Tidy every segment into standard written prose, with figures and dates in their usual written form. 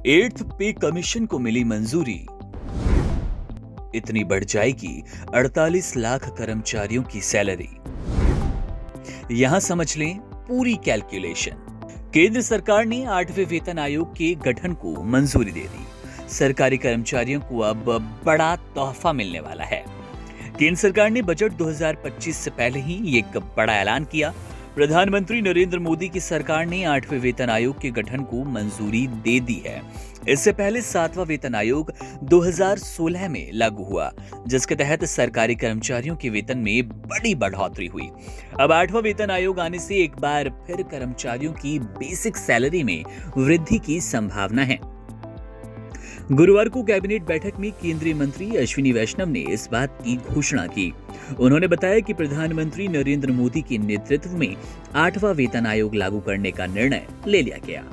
Eighth pay commission को मिली मंजूरी। इतनी बढ़ जाएगी 48 लाख कर्मचारियों की सैलरी। यहां समझ लें पूरी कैलकुलेशन। केंद्र सरकार ने 8वें वेतन आयोग के गठन को मंजूरी दे दी। सरकारी कर्मचारियों को अब बड़ा तोहफा मिलने वाला है। केंद्र सरकार ने बजट 2025 से पहले ही एक बड़ा ऐलान किया। प्रधानमंत्री नरेंद्र मोदी की सरकार ने 8वें वेतन आयोग के गठन को मंजूरी दे दी है। इससे पहले 7वां वेतन आयोग 2016 में लागू हुआ, जिसके तहत सरकारी कर्मचारियों के वेतन में बड़ी बढ़ोतरी हुई। अब 8वां वेतन आयोग आने से एक बार फिर कर्मचारियों की बेसिक सैलरी में वृद्धि की संभावना है। गुरुवार को कैबिनेट बैठक में केंद्रीय मंत्री अश्विनी वैष्णव ने इस बात की घोषणा की। उन्होंने बताया कि प्रधानमंत्री नरेंद्र मोदी के नेतृत्व में 8वां वेतन आयोग लागू करने का निर्णय ले लिया गया।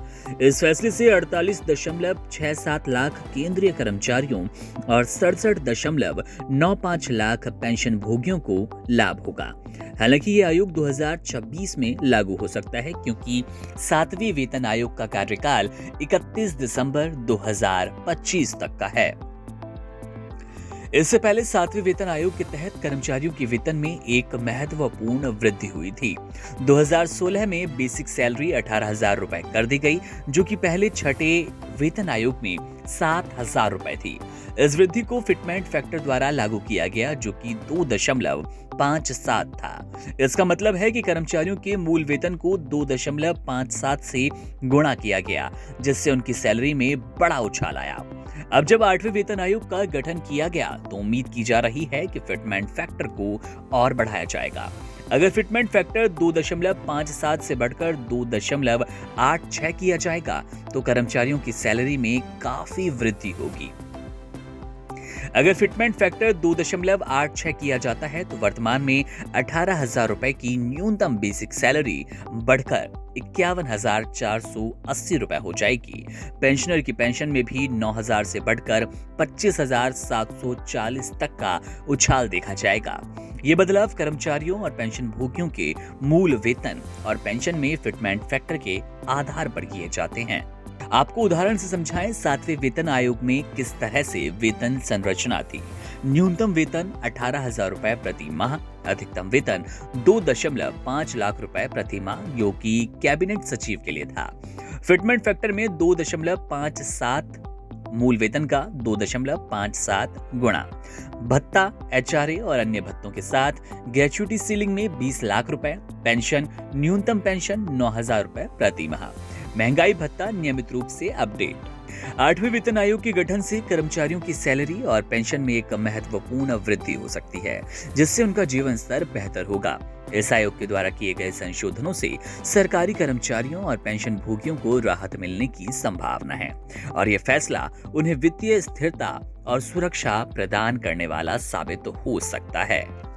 इस फैसले से 48.67 लाख केंद्रीय कर्मचारियों और 67.95 लाख पेंशन भोगियों को लाभ होगा। हालांकि ये आयोग 2026 में लागू हो सकता है, क्योंकि 7वें वेतन आयोग का कार्यकाल 31 दिसंबर 2025 तक का है। इससे पहले 7वें वेतन आयोग के तहत कर्मचारियों के वेतन में एक महत्वपूर्ण वृद्धि हुई थी। 2016 में बेसिक सैलरी 18,000 रुपए कर दी गई, जो कि पहले 6ठे वेतन आयोग में 7,000 रुपए थी। इस वृद्धि को फिटमेंट फैक्टर द्वारा लागू किया गया, जो कि 2.57 था। इसका मतलब है कि कर्मचारियों के मूल वेतन को 2.57 से गुणा किया गया, जिससे उनकी सैलरी में बड़ा उछाल आया। अब जब 8वें वेतन आयोग का गठन किया गया, तो उम्मीद की जा रही है कि फिटमेंट फैक्टर को और बढ़ाया जाएगा। अगर फिटमेंट फैक्टर 2.57 से बढ़कर 2.86 किया जाएगा, तो कर्मचारियों की सैलरी में काफी वृद्धि होगी। अगर फिटमेंट फैक्टर 2.86 किया जाता है, तो वर्तमान में 18,000 रुपए की न्यूनतम बेसिक सैलरी बढ़कर 51,480 रुपए हो जाएगी। पेंशनर की पेंशन में भी 9,000 से बढ़कर 25,740 तक का उछाल देखा जाएगा। ये बदलाव कर्मचारियों और पेंशन भोगियों के मूल वेतन और पेंशन में फिटमेंट फैक्टर के आधार पर किए जाते हैं। आपको उदाहरण से समझाएं, 7वें वेतन आयोग में किस तरह से वेतन संरचना थी। न्यूनतम वेतन 18,000 रुपए प्रति माह, अधिकतम वेतन 2.5 लाख रुपए प्रति माह, जो कि कैबिनेट सचिव के लिए था। फिटमेंट फैक्टर में 2.57 मूल वेतन का 2.57 गुणा भत्ता, एचआरए और अन्य भत्तों के साथ ग्रेच्युटी सीलिंग में 20 लाख रुपए, पेंशन न्यूनतम पेंशन 9,000 रुपए प्रति माह, महंगाई भत्ता नियमित रूप से अपडेट। 8वें वेतन आयोग के गठन से कर्मचारियों की सैलरी और पेंशन में एक महत्वपूर्ण वृद्धि हो सकती है, जिससे उनका जीवन स्तर बेहतर होगा। इस आयोग के द्वारा किए गए संशोधनों से सरकारी कर्मचारियों और पेंशन भोगियों को राहत मिलने की संभावना है, और यह फैसला उन्हें वित्तीय स्थिरता और सुरक्षा प्रदान करने वाला साबित हो सकता है।